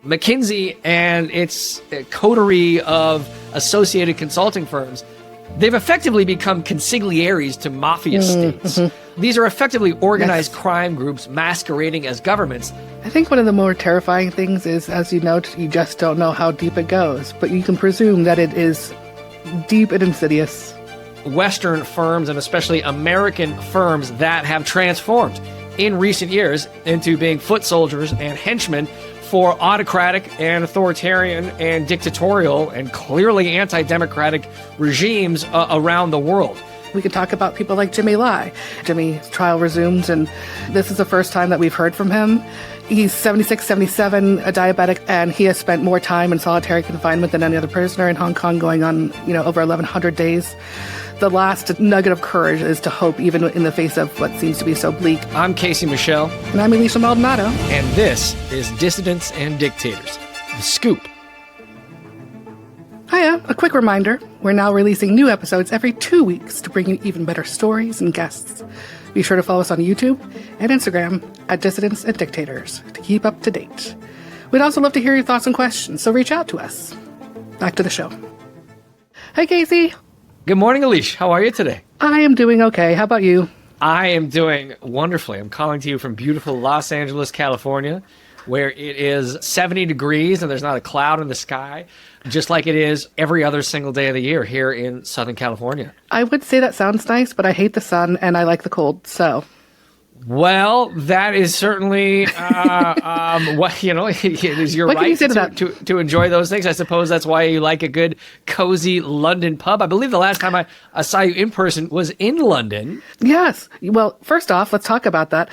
McKinsey and its coterie of associated consulting firms, they've effectively become consigliaries to mafia states. These are effectively organized crime groups masquerading as governments. I think one of the more terrifying things is, as you note, you just don't know how deep it goes, but you can presume that it is deep and insidious. Western firms, and especially American firms, that have transformed in recent years into being foot soldiers and henchmen for autocratic and authoritarian and dictatorial and clearly anti-democratic regimes around the world. We can talk about people like Jimmy Lai. Jimmy's trial resumes, and this is the first time that we've heard from him. He's 76, 77, a diabetic, and he has spent more time in solitary confinement than any other prisoner in Hong Kong, going on, over 1,100 days. The last nugget of courage is to hope, even in the face of what seems to be so bleak. I'm Casey Michelle. And I'm Elisha Maldonado. And this is Dissidents and Dictators, The Scoop. Hiya, a quick reminder, we're now releasing new episodes every 2 weeks to bring you even better stories and guests. Be sure to follow us on YouTube and Instagram at Dissidents and Dictators to keep up to date. We'd also love to hear your thoughts and questions, so reach out to us. Back to the show. Hi, Casey. Good morning, Elisha. How are you today? I am doing okay. How about you? I am doing wonderfully. I'm calling to you from beautiful Los Angeles, California, where it is 70 degrees and there's not a cloud in the sky, just like it is every other single day of the year here in Southern California. I would say that sounds nice, but I hate the sun and I like the cold, so... Well, that is certainly what it is your right to enjoy those things. I suppose that's why you like a good, cozy London pub. I believe the last time I saw you in person was in London. Yes. Well, first off, let's talk about that.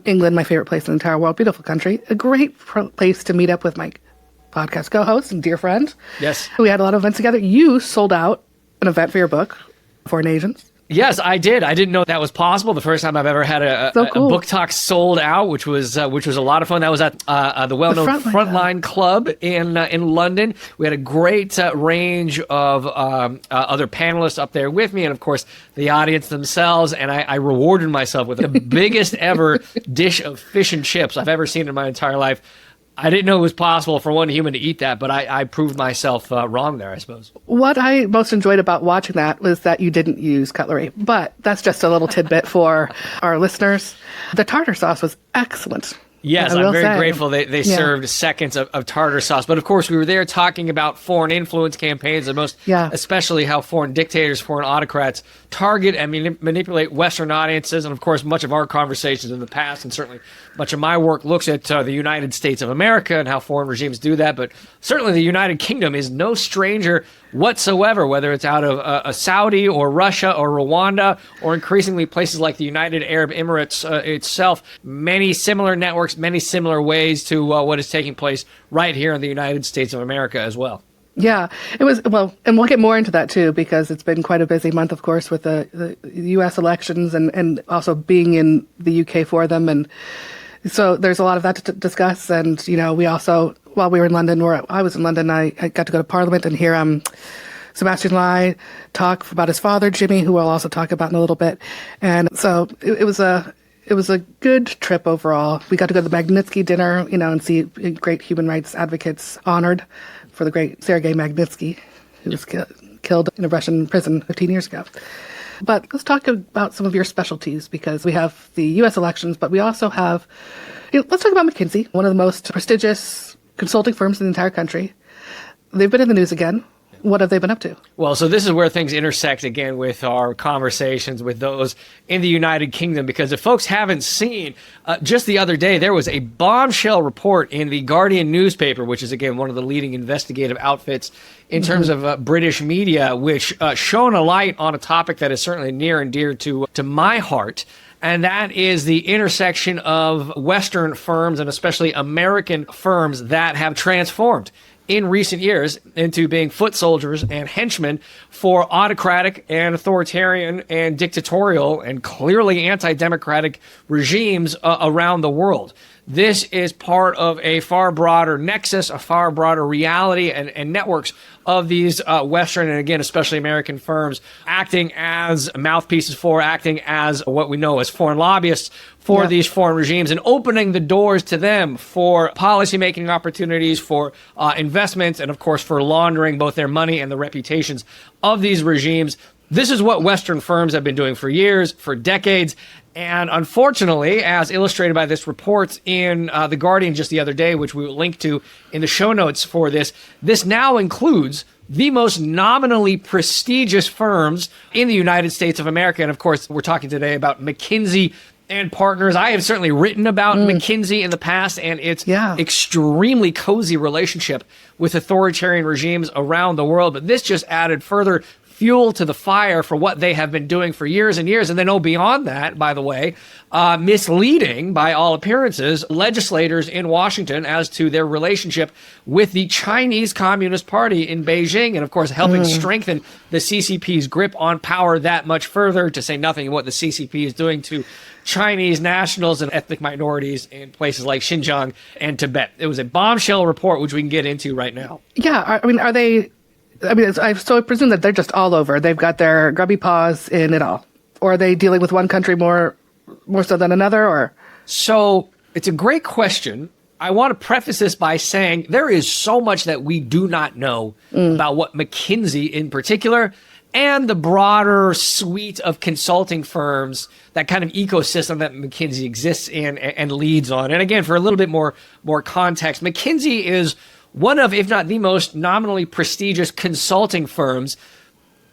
England, my favorite place in the entire world, beautiful country, a great place to meet up with my podcast co-host and dear friend. Yes. We had a lot of events together. You sold out an event for your book, Foreign Agents. Yes, I did. I didn't know that was possible. The first time I've ever had a book talk sold out, which was a lot of fun. That was at the well-known Frontline Club in London. We had a great range of other panelists up there with me, and of course the audience themselves. And I rewarded myself with the biggest ever dish of fish and chips I've ever seen in my entire life. I didn't know it was possible for one human to eat that, but I proved myself wrong there, I suppose. What I most enjoyed about watching that was that you didn't use cutlery, but that's just a little tidbit for our listeners. The tartar sauce was excellent. Yes, I'm very grateful they served seconds of tartar sauce. But of course, we were there talking about foreign influence campaigns, and especially how foreign dictators, foreign autocrats target and manipulate Western audiences. And of course, much of our conversations in the past, and certainly much of my work, looks at the United States of America and how foreign regimes do that. But certainly the United Kingdom is no stranger whatsoever, whether it's out of Saudi or Russia or Rwanda or increasingly places like the United Arab Emirates itself. Many similar networks, many similar ways to what is taking place right here in the United States of America as well. Yeah, it was, well, and we'll get more into that too, because it's been quite a busy month, of course, with the U.S. elections and also being in the U.K. for them. And so there's a lot of that to discuss. And, we also, while we were in London, or I was in London, I got to go to Parliament and hear Sebastian Lai talk about his father, Jimmy, who we'll also talk about in a little bit. And so it was a good trip overall. We got to go to the Magnitsky dinner, and see great human rights advocates honored for the great Sergei Magnitsky, who was killed in a Russian prison 15 years ago. But let's talk about some of your specialties, because we have the U.S. elections, but we also have, let's talk about McKinsey, one of the most prestigious consulting firms in the entire country. They've been in the news again. What have they been up to? Well, so this is where things intersect again with our conversations with those in the United Kingdom, because if folks haven't seen, just the other day, there was a bombshell report in the Guardian newspaper, which is, again, one of the leading investigative outfits in terms of British media, which shone a light on a topic that is certainly near and dear to my heart. And that is the intersection of Western firms and especially American firms that have transformed in recent years into being foot soldiers and henchmen for autocratic and authoritarian and dictatorial and clearly anti-democratic regimes around the world. This is part of a far broader nexus, a far broader reality and networks of these Western and, again, especially American firms acting as mouthpieces for, acting as what we know as foreign lobbyists for these foreign regimes and opening the doors to them for policymaking opportunities, for investments, and, of course, for laundering both their money and the reputations of these regimes. This is what Western firms have been doing for years, for decades. And unfortunately, as illustrated by this report in The Guardian just the other day, which we will link to in the show notes for this now includes the most nominally prestigious firms in the United States of America. And of course, we're talking today about McKinsey and Partners. I have certainly written about McKinsey in the past and its extremely cozy relationship with authoritarian regimes around the world. But this just added further fuel to the fire for what they have been doing for years and years. And then, beyond that, by the way, misleading, by all appearances, legislators in Washington as to their relationship with the Chinese Communist Party in Beijing, and, of course, helping strengthen the CCP's grip on power that much further, to say nothing of what the CCP is doing to Chinese nationals and ethnic minorities in places like Xinjiang and Tibet. It was a bombshell report, which we can get into right now. Yeah, I mean, are they... I presume that they're just all over. They've got their grubby paws in it all. Or are they dealing with one country more so than another? Or So it's a great question. I want to preface this by saying there is so much that we do not know about what McKinsey in particular and the broader suite of consulting firms, that kind of ecosystem that McKinsey exists in and leads on. And again, for a little bit more context, McKinsey is one of, if not the most nominally prestigious consulting firms,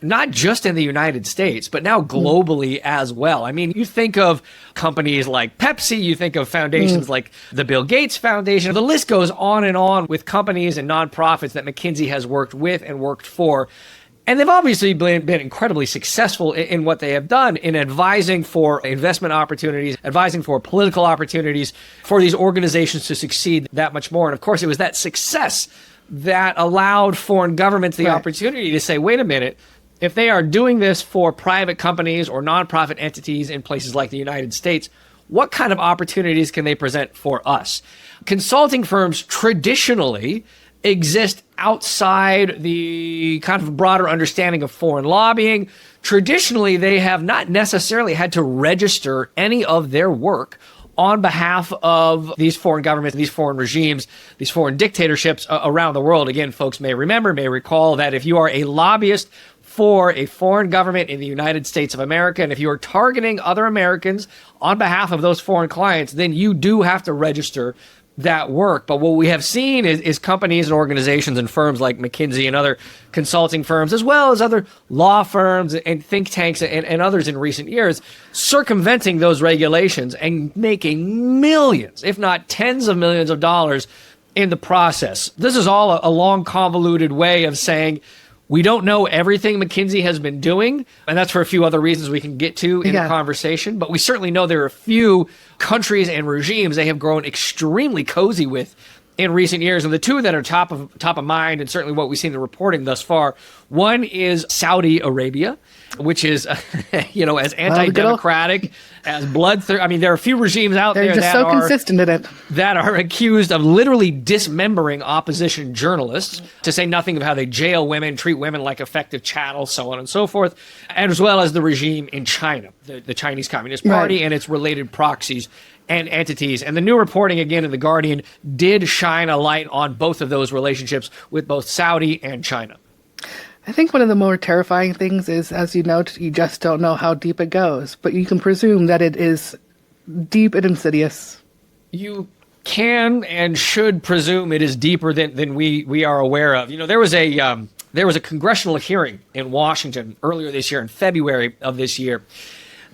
not just in the United States, but now globally as well. I mean, you think of companies like Pepsi, you think of foundations like the Bill Gates Foundation. The list goes on with companies and nonprofits that McKinsey has worked with and worked for. And they've obviously been incredibly successful in what they have done in advising for investment opportunities, advising for political opportunities, for these organizations to succeed that much more. And of course, it was that success that allowed foreign governments the opportunity to say, wait a minute, if they are doing this for private companies or nonprofit entities in places like the United States, what kind of opportunities can they present for us? Consulting firms traditionally exist outside the kind of broader understanding of foreign lobbying. Traditionally, they have not necessarily had to register any of their work on behalf of these foreign governments, these foreign regimes, these foreign dictatorships around the world. Again, folks may recall that if you are a lobbyist for a foreign government in the United States of America, and if you are targeting other Americans on behalf of those foreign clients, then you do have to register that work. But what we have seen is companies and organizations and firms like McKinsey and other consulting firms, as well as other law firms and think tanks and others in recent years, circumventing those regulations and making millions, if not tens of millions of dollars in the process. This is all a long, convoluted way of saying, we don't know everything McKinsey has been doing, and that's for a few other reasons we can get to in the conversation, but we certainly know there are a few countries and regimes they have grown extremely cozy with in recent years. And the two that are top of mind, and certainly what we've seen in the reporting thus far, one is Saudi Arabia, which is, as anti-democratic, as bloodthirsty. I mean, there are a few regimes out there just so consistent in it that are accused of literally dismembering opposition journalists, to say nothing of how they jail women, treat women like effective chattel, so on and so forth, and as well as the regime in China, the Chinese Communist Party and its related proxies and entities. And the new reporting, again, in The Guardian, did shine a light on both of those relationships with both Saudi and China. I think one of the more terrifying things is, as you note, you just don't know how deep it goes, but you can presume that it is deep and insidious. You can and should presume it is deeper than we are aware of. There was a congressional hearing in Washington earlier this year, in February of this year,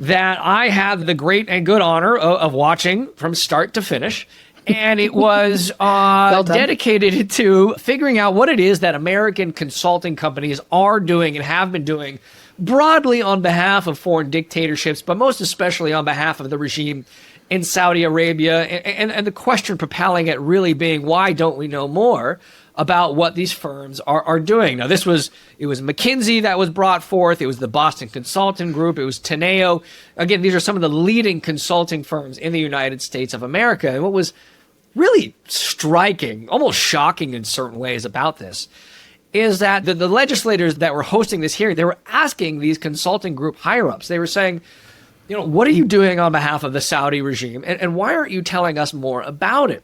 that I had the great and good honor of watching from start to finish. And it was dedicated to figuring out what it is that American consulting companies are doing and have been doing broadly on behalf of foreign dictatorships, but most especially on behalf of the regime in Saudi Arabia, and the question propelling it really being, why don't we know more about what these firms are doing? Now, it was McKinsey that was brought forth. It was the Boston Consulting Group. It was Teneo. Again, these are some of the leading consulting firms in the United States of America. And what was really striking, almost shocking in certain ways about this, is that the legislators that were hosting this hearing, they were asking these consulting group higher-ups. They were saying, what are you doing on behalf of the Saudi regime? And why aren't you telling us more about it?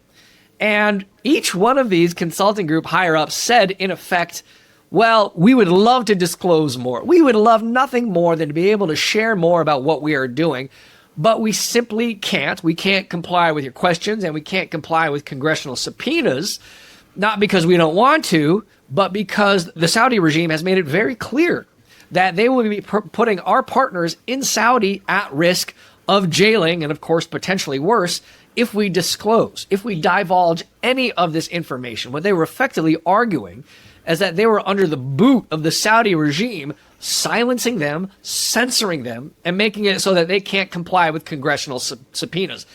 And each one of these consulting group higher-ups said, in effect, well, we would love to disclose more. We would love nothing more than to be able to share more about what we are doing, but we simply can't. We can't comply with your questions, and we can't comply with congressional subpoenas, not because we don't want to, but because the Saudi regime has made it very clear that they will be putting our partners in Saudi at risk of jailing and, of course, potentially worse if we disclose, if we divulge any of this information. What they were effectively arguing is that they were under the boot of the Saudi regime, silencing them, censoring them, and making it so that they can't comply with congressional subpoenas.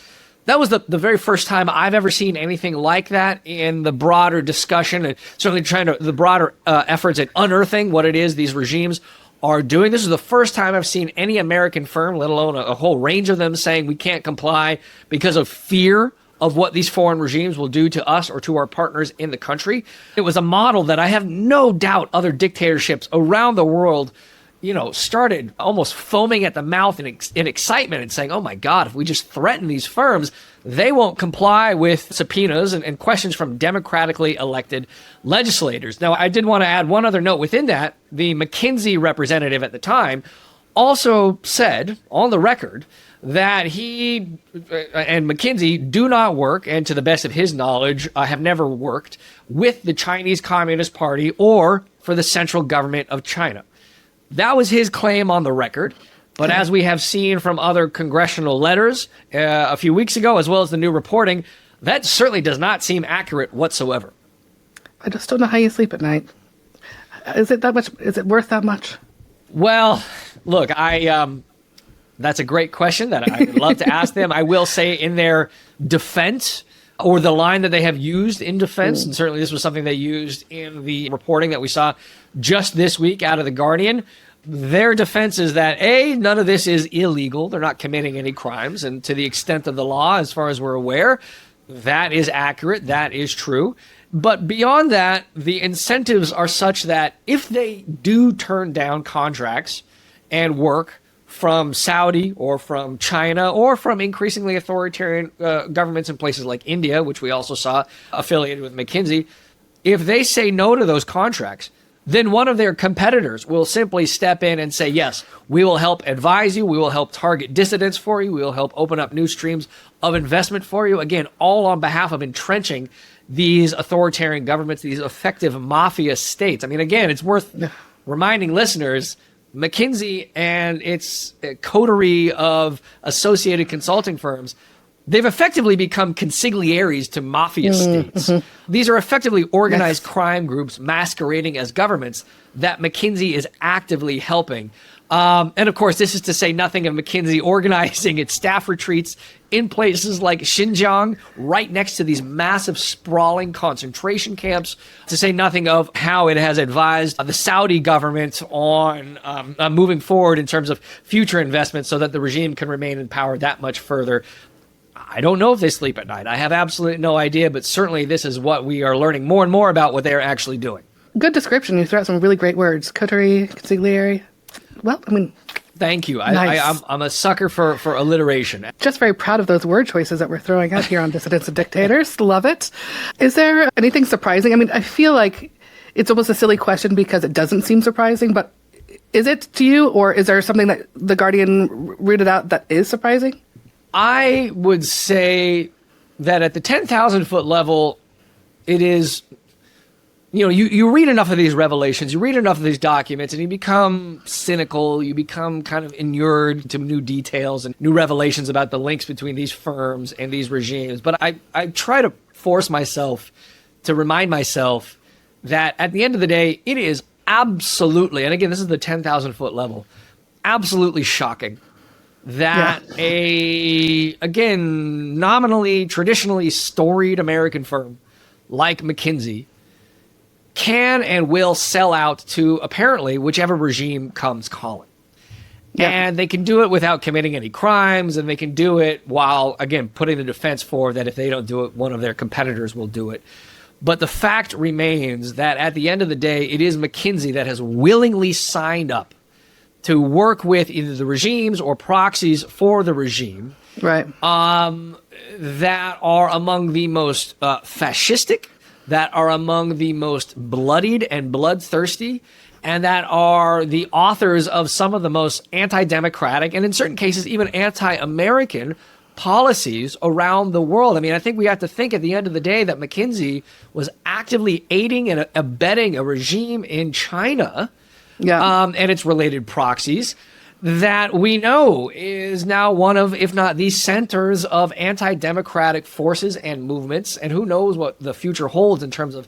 That was the very first time I've ever seen anything like that in the broader discussion, and certainly the broader efforts at unearthing what it is these regimes are doing. This is the first time I've seen any American firm, let alone a whole range of them, saying we can't comply because of fear of what these foreign regimes will do to us or to our partners in the country. It was a model that I have no doubt other dictatorships around the world started almost foaming at the mouth in excitement and saying, oh my God, if we just threaten these firms, they won't comply with subpoenas and questions from democratically elected legislators. Now, I did want to add one other note within that. The McKinsey representative at the time also said on the record that he and McKinsey do not work, and to the best of his knowledge, have never worked with the Chinese Communist Party or for the central government of China. That was his claim on the record. But as we have seen from other congressional letters a few weeks ago, as well as the new reporting, that certainly does not seem accurate whatsoever. I just don't know how you sleep at night. Is it that much? Is it worth that much? Well, look, that's a great question that I would love to ask them. I will say in their defense, or the line that they have used in defense, and certainly this was something they used in the reporting that we saw just this week out of The Guardian, their defense is that, A, none of this is illegal. They're not committing any crimes. And to the extent of the law, as far as we're aware, that is accurate. That is true. But beyond that, the incentives are such that if they do turn down contracts and work from Saudi or from China or from increasingly authoritarian governments in places like India, which we also saw affiliated with McKinsey, if they say no to those contracts, then one of their competitors will simply step in and say, yes, we will help advise you, we will help target dissidents for you, we will help open up new streams of investment for you. Again, all on behalf of entrenching these authoritarian governments, these effective mafia states. I mean, again, it's worth reminding listeners, McKinsey and its coterie of associated consulting firms, they've effectively become consigliaries to mafia states. These are effectively organized crime groups masquerading as governments that McKinsey is actively helping. And of course, this is to say nothing of McKinsey organizing its staff retreats in places like Xinjiang, right next to these massive sprawling concentration camps, to say nothing of how it has advised the Saudi government on moving forward in terms of future investments so that the regime can remain in power that much further. I don't know if they sleep at night. I have absolutely no idea, but certainly this is what we are learning more and more about what they're actually doing. Good description. You threw out some really great words. Coterie, consigliere. Well, I mean... Thank you. Nice. I'm a sucker for alliteration. Just very proud of those word choices that we're throwing out here on Dissidents and Dictators. Love it. Is there anything surprising? I mean, I feel like it's almost a silly question because it doesn't seem surprising, but is it to you, or is there something that The Guardian rooted out that is surprising? I would say that at the 10,000 foot level, it is, you read enough of these revelations, you read enough of these documents, and you become cynical, you become kind of inured to new details and new revelations about the links between these firms and these regimes. But I try to force myself to remind myself that at the end of the day, it is absolutely, and again, this is the 10,000 foot level, absolutely shocking that again, nominally, traditionally storied American firm like McKinsey can and will sell out to apparently whichever regime comes calling. Yeah. And they can do it without committing any crimes, and they can do it while, again, putting the defense forward that if they don't do it, one of their competitors will do it. But the fact remains that at the end of the day, it is McKinsey that has willingly signed up to work with either the regimes or proxies for the regime, right? That are among the most fascistic, that are among the most bloodied and bloodthirsty, and that are the authors of some of the most anti-democratic and in certain cases even anti-American policies around the world. I mean, I think we have to think at the end of the day that McKinsey was actively aiding and abetting a regime in China and its related proxies that we know is now one of, if not the centers of anti-democratic forces and movements. And who knows what the future holds in terms of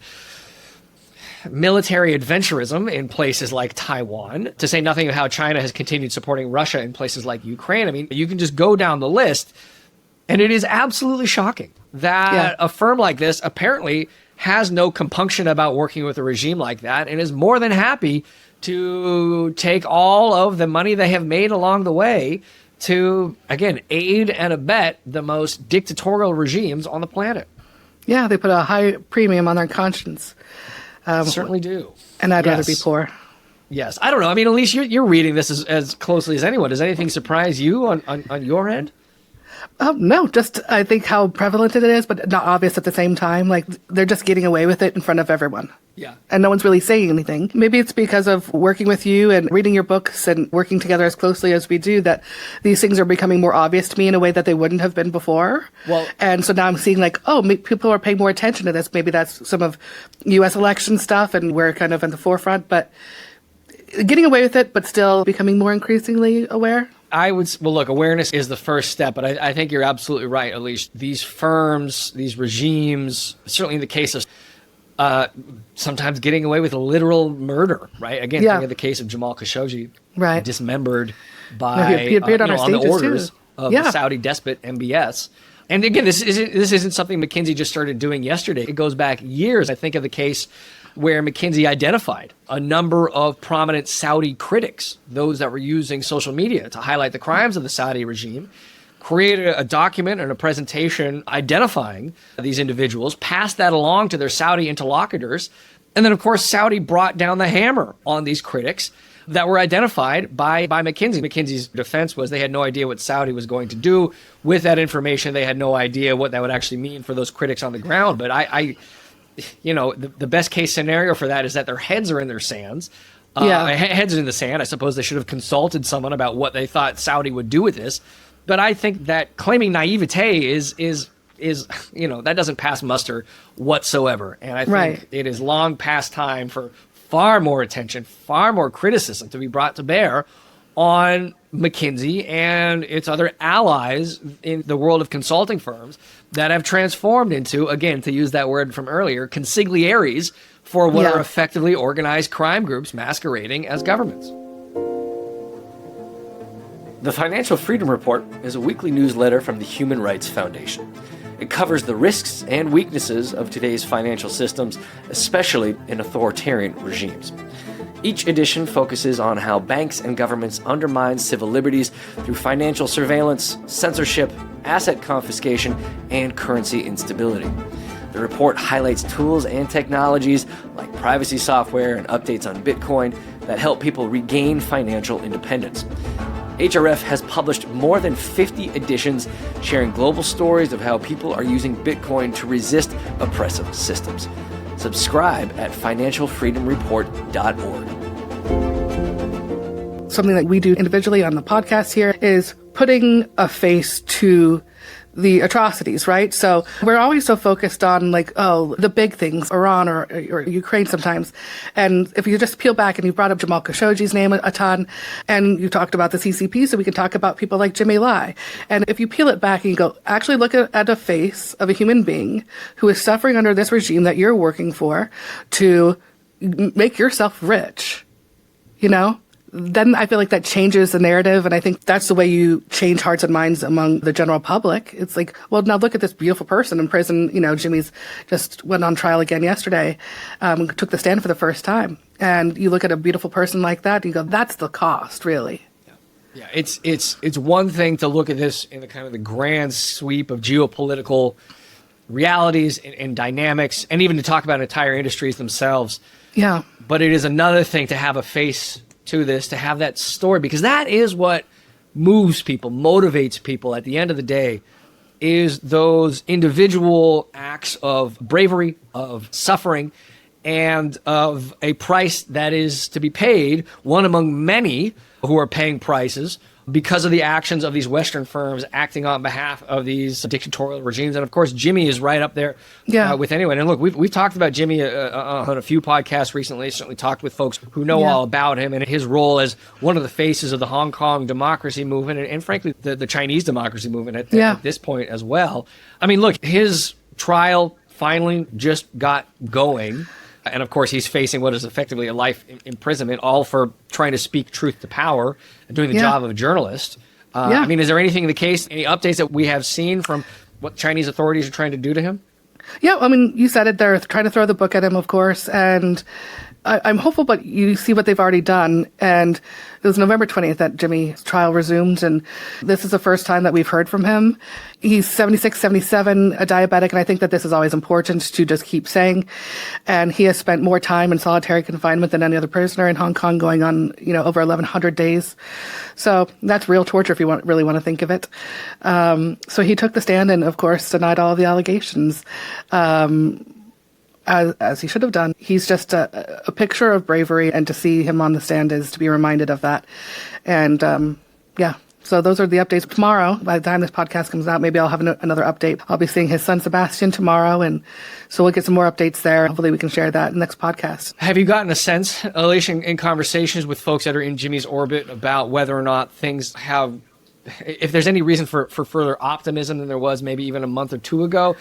military adventurism in places like Taiwan, to say nothing of how China has continued supporting Russia in places like Ukraine. I mean, you can just go down the list, and it is absolutely shocking that a firm like this apparently has no compunction about working with a regime like that and is more than happy to take all of the money they have made along the way to, again, aid and abet the most dictatorial regimes on the planet. Yeah, they put a high premium on their conscience. Certainly do. And I'd rather be poor. Yes. I don't know. I mean, Elisha, you're reading this as closely as anyone. Does anything surprise you on your end? No, just I think how prevalent it is, but not obvious at the same time. Like, they're just getting away with it in front of everyone. Yeah. And no one's really saying anything. Maybe it's because of working with you and reading your books and working together as closely as we do that these things are becoming more obvious to me in a way that they wouldn't have been before. Well, and so now I'm seeing like, people are paying more attention to this. Maybe that's some of U.S. election stuff and we're kind of in the forefront, but getting away with it, but still becoming more increasingly aware. Look, awareness is the first step, but I think you're absolutely right, Elisha. These firms, these regimes, certainly in the case of sometimes getting away with literal murder, right? Again, think of the case of Jamal Khashoggi, right, dismembered by he appeared on the orders of the Saudi despot MBS. And again, this isn't something McKinsey just started doing yesterday. It goes back years. I think of the case where McKinsey identified a number of prominent Saudi critics, those that were using social media to highlight the crimes of the Saudi regime, created a document and a presentation identifying these individuals, passed that along to their Saudi interlocutors, and then, of course, Saudi brought down the hammer on these critics that were identified by McKinsey. McKinsey's defense was they had no idea what Saudi was going to do with that information. They had no idea what that would actually mean for those critics on the ground. But the best case scenario for that is that their heads are in their sands. Heads in the sand. I suppose they should have consulted someone about what they thought Saudi would do with this. But I think that claiming naivete is that doesn't pass muster whatsoever. And I think it is long past time for far more attention, far more criticism to be brought to bear on McKinsey and its other allies in the world of consulting firms that have transformed into, again, to use that word from earlier, consigliaries for what are effectively organized crime groups masquerading as governments. The Financial Freedom Report is a weekly newsletter from the Human Rights Foundation. It covers the risks and weaknesses of today's financial systems, especially in authoritarian regimes. Each edition focuses on how banks and governments undermine civil liberties through financial surveillance, censorship, asset confiscation, and currency instability. The report highlights tools and technologies like privacy software and updates on Bitcoin that help people regain financial independence. HRF has published more than 50 editions sharing global stories of how people are using Bitcoin to resist oppressive systems. Subscribe at financialfreedomreport.org. Something that we do individually on the podcast here is putting a face to the atrocities, right? So we're always so focused on the big things, Iran or Ukraine sometimes. And if you just peel back, and you brought up Jamal Khashoggi's name a ton, and you talked about the CCP, so we can talk about people like Jimmy Lai. And if you peel it back and you go, actually look at the face of a human being who is suffering under this regime that you're working for to make yourself rich, then I feel like that changes the narrative. And I think that's the way you change hearts and minds among the general public. It's like, well, now look at this beautiful person in prison. Jimmy's just went on trial again yesterday, took the stand for the first time. And you look at a beautiful person like that, and you go, that's the cost, really. Yeah, it's one thing to look at this in the kind of the grand sweep of geopolitical realities and dynamics, and even to talk about entire industries themselves. Yeah. But it is another thing to have a face to this, to have that story, because that is what moves people, motivates people at the end of the day, is those individual acts of bravery, of suffering, and of a price that is to be paid, one among many who are paying prices because of the actions of these Western firms acting on behalf of these dictatorial regimes. And of course, Jimmy is right up there with anyone. And look, we've talked about Jimmy on a few podcasts recently, certainly talked with folks who know all about him and his role as one of the faces of the Hong Kong democracy movement and frankly, the Chinese democracy movement at this point as well. I mean, look, his trial finally just got going. And of course, he's facing what is effectively a life imprisonment, all for trying to speak truth to power and doing the job of a journalist. I mean, is there anything in the case, any updates that we have seen from what Chinese authorities are trying to do to him? Yeah, I mean, you said it. They're trying to throw the book at him, of course. And I'm hopeful, but you see what they've already done. And it was November 20th that Jimmy's trial resumed. And this is the first time that we've heard from him. He's 76, 77, a diabetic. And I think that this is always important to just keep saying. And he has spent more time in solitary confinement than any other prisoner in Hong Kong, going on, over 1,100 days. So that's real torture if you really want to think of it. So he took the stand and, of course, denied all of the allegations. As he should have done. He's just a picture of bravery, and to see him on the stand is to be reminded of that. And so those are the updates. Tomorrow, by the time this podcast comes out, maybe I'll have another update. I'll be seeing his son Sebastian tomorrow, and so we'll get some more updates there. Hopefully we can share that in the next podcast. Have you gotten a sense, Elisha, in conversations with folks that are in Jimmy's orbit about whether or not things have, if there's any reason for further optimism than there was maybe even a month or two ago?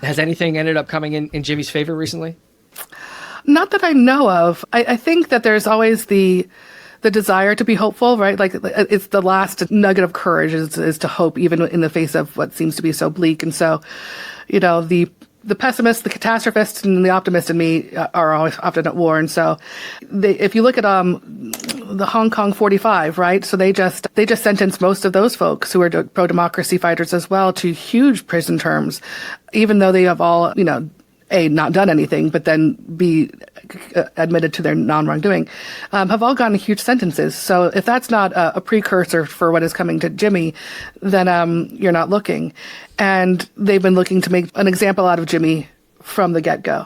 Has anything ended up coming in Jimmy's favor recently? Not that I know of. I think that there's always the desire to be hopeful, right? Like, it's the last nugget of courage is to hope, even in the face of what seems to be so bleak. And so, the pessimist, the catastrophist, and the optimist in me are always often at war. And so if you look at the Hong Kong 45, right? So they just sentenced most of those folks who are pro-democracy fighters as well to huge prison terms, even though they have all, A, not done anything, but then B, admitted to their non-wrongdoing, have all gotten huge sentences. So if that's not a precursor for what is coming to Jimmy, then you're not looking. And they've been looking to make an example out of Jimmy from the get-go,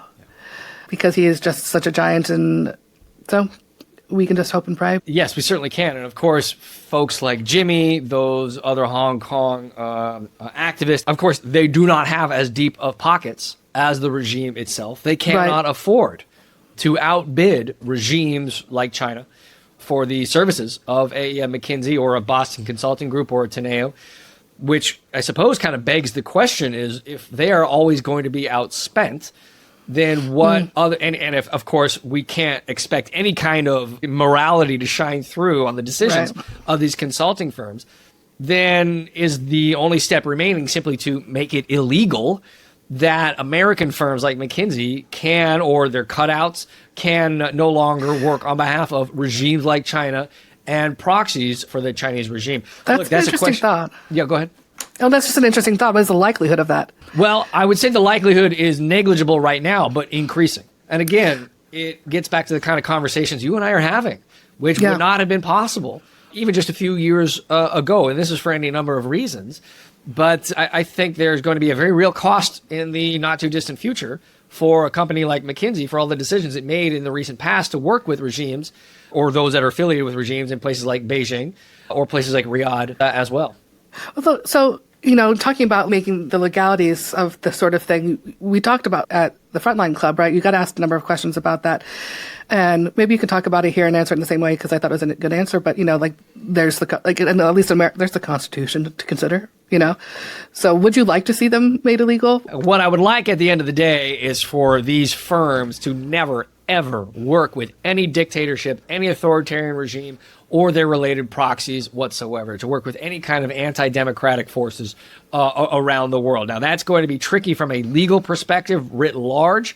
because he is just such a giant. And so we can just hope and pray. Yes, we certainly can. And of course, folks like Jimmy, those other Hong Kong activists, of course, they do not have as deep of pockets as the regime itself. They cannot afford to outbid regimes like China for the services of a McKinsey or a Boston Consulting Group or a Teneo, which I suppose kind of begs the question is, if they are always going to be outspent, then what other, and if, of course, we can't expect any kind of morality to shine through on the decisions of these consulting firms, then is the only step remaining simply to make it illegal that American firms like McKinsey can, or their cutouts, can no longer work on behalf of regimes like China and proxies for the Chinese regime. That's an interesting thought. Yeah, go ahead. Oh, that's just an interesting thought. What is the likelihood of that? Well, I would say the likelihood is negligible right now, but increasing. And again, it gets back to the kind of conversations you and I are having, which would not have been possible even just a few years ago. And this is for any number of reasons. But I think there's going to be a very real cost in the not too distant future for a company like McKinsey for all the decisions it made in the recent past to work with regimes, or those that are affiliated with regimes in places like Beijing or places like Riyadh as well. So, talking about making the legalities of the sort of thing we talked about at the Frontline Club, right? You got asked a number of questions about that. And maybe you could talk about it here and answer it in the same way, because I thought it was a good answer. But, there's at least there's the Constitution to consider, So would you like to see them made illegal? What I would like at the end of the day is for these firms to never, ever work with any dictatorship, any authoritarian regime, or their related proxies whatsoever, to work with any kind of anti-democratic forces around the world. Now, that's going to be tricky from a legal perspective writ large.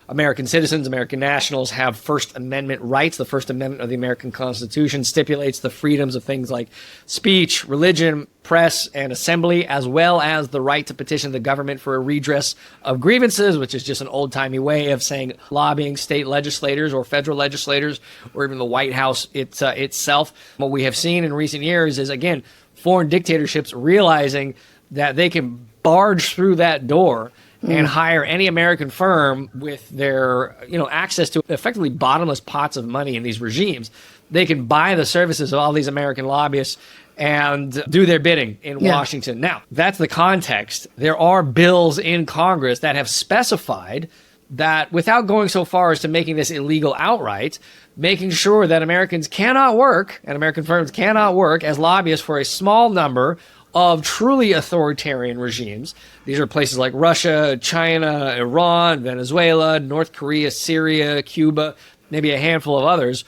American citizens, American nationals have First Amendment rights. The First Amendment of the American Constitution stipulates the freedoms of things like speech, religion, press, and assembly, as well as the right to petition the government for a redress of grievances, which is just an old-timey way of saying lobbying state legislators or federal legislators or even the White House itself. What we have seen in recent years is, again, foreign dictatorships realizing that they can barge through that door and hire any American firm with their, access to effectively bottomless pots of money in these regimes. They can buy the services of all these American lobbyists and do their bidding in Washington. Now, that's the context. There are bills in Congress that have specified that, without going so far as to making this illegal outright, making sure that Americans cannot work and American firms cannot work as lobbyists for a small number of truly authoritarian regimes. These are places like Russia, China, Iran, Venezuela, North Korea, Syria, Cuba, maybe a handful of others,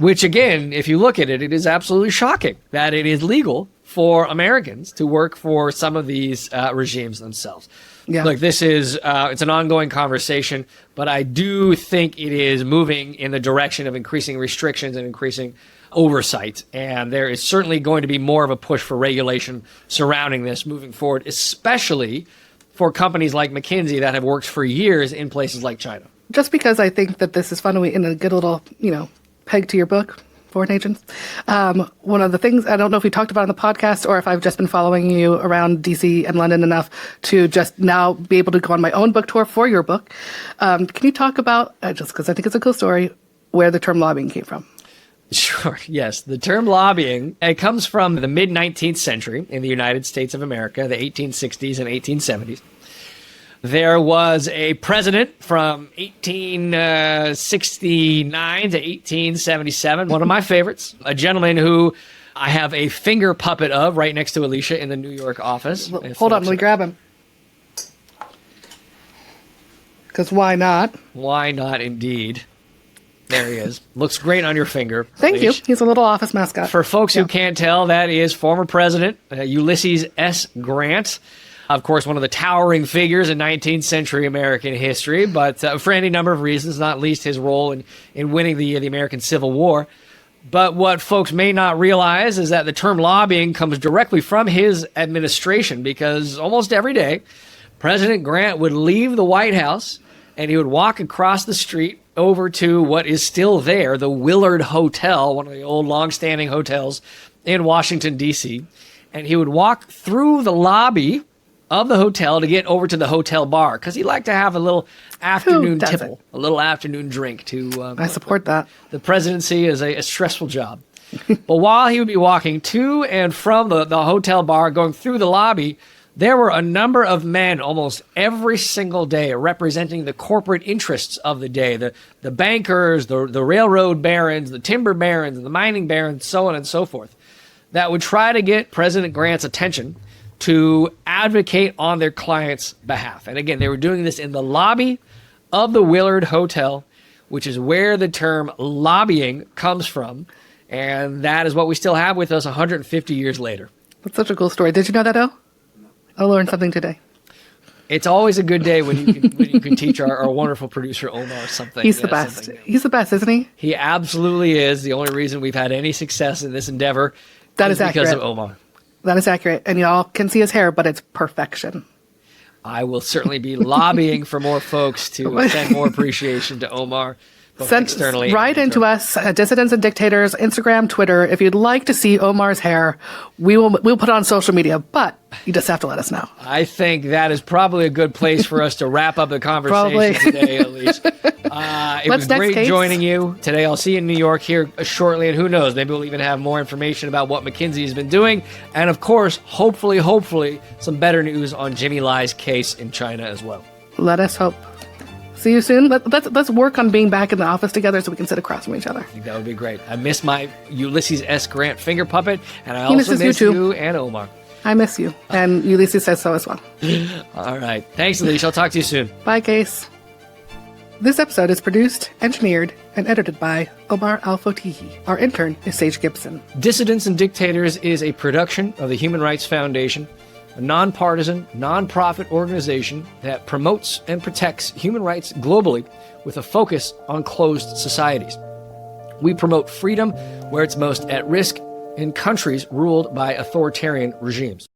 which, again, if you look at it, it is absolutely shocking that it is legal for Americans to work for some of these regimes themselves. Yeah. Look, this is it's an ongoing conversation, but I do think it is moving in the direction of increasing restrictions and increasing oversight, and there is certainly going to be more of a push for regulation surrounding this moving forward, especially for companies like McKinsey that have worked for years in places like China. Just because I think that this is fun and a good little, peg to your book, Foreign Agents. One of the things, I don't know if we talked about on the podcast or if I've just been following you around DC and London enough to just now be able to go on my own book tour for your book. Can you talk about, just because I think it's a cool story, where the term lobbying came from? Sure. Yes. The term lobbying, it comes from the mid-19th century in the United States of America, the 1860s and 1870s. There was a president from 1869 to 1877, one of my favorites, a gentleman who I have a finger puppet of right next to Elisha in the New York office. Hold on, let me grab him. Because why not? Why not, indeed. There he is. Looks great on your finger. Thank you. He's a little office mascot. For folks who can't tell, that is former President Ulysses S. Grant. Of course, one of the towering figures in 19th century American history, but for any number of reasons, not least his role in winning the American Civil War. But what folks may not realize is that the term lobbying comes directly from his administration, because almost every day, President Grant would leave the White House and he would walk across the street over to what is still there, the Willard Hotel, one of the old long-standing hotels in Washington, D.C., and he would walk through the lobby of the hotel to get over to the hotel bar, because he liked to have a little afternoon tipple, a little afternoon drink. I support that. The presidency is a stressful job. But while he would be walking to and from the hotel bar, going through the lobby, there were a number of men almost every single day representing the corporate interests of the day, the bankers, the railroad barons, the timber barons, the mining barons, so on and so forth, that would try to get President Grant's attention to advocate on their client's behalf. And again, they were doing this in the lobby of the Willard Hotel, which is where the term lobbying comes from. And that is what we still have with us 150 years later. That's such a cool story. Did you know that, El? I learned something today. It's always a good day when you can teach our wonderful producer Omar something. He's the best. He's the best, isn't he? He absolutely is. The only reason we've had any success in this endeavor is because of Omar. That is accurate. And y'all can see his hair, but it's perfection. I will certainly be lobbying for more folks to send more appreciation to Omar. Write into us, Dissidents and Dictators, Instagram, Twitter. If you'd like to see Omar's hair, we'll put it on social media, but you just have to let us know. I think that is probably a good place for us to wrap up the conversation today, Elise. It was great joining you today. I'll see you in New York here shortly, and who knows, maybe we'll even have more information about what McKinsey has been doing, and of course, hopefully, some better news on Jimmy Lai's case in China as well. Let us hope. See you soon. Let's work on being back in the office together so we can sit across from each other. I think that would be great. I miss my Ulysses S. Grant finger puppet, and I also miss you and Omar. I miss you, and Ulysses says so as well. All right. Thanks, Elisha. I'll talk to you soon. Bye, Case. This episode is produced, engineered, and edited by Omar Al-Fotihi. Our intern is Sage Gibson. Dissidents and Dictators is a production of the Human Rights Foundation, a nonpartisan, nonprofit organization that promotes and protects human rights globally with a focus on closed societies. We promote freedom where it's most at risk in countries ruled by authoritarian regimes.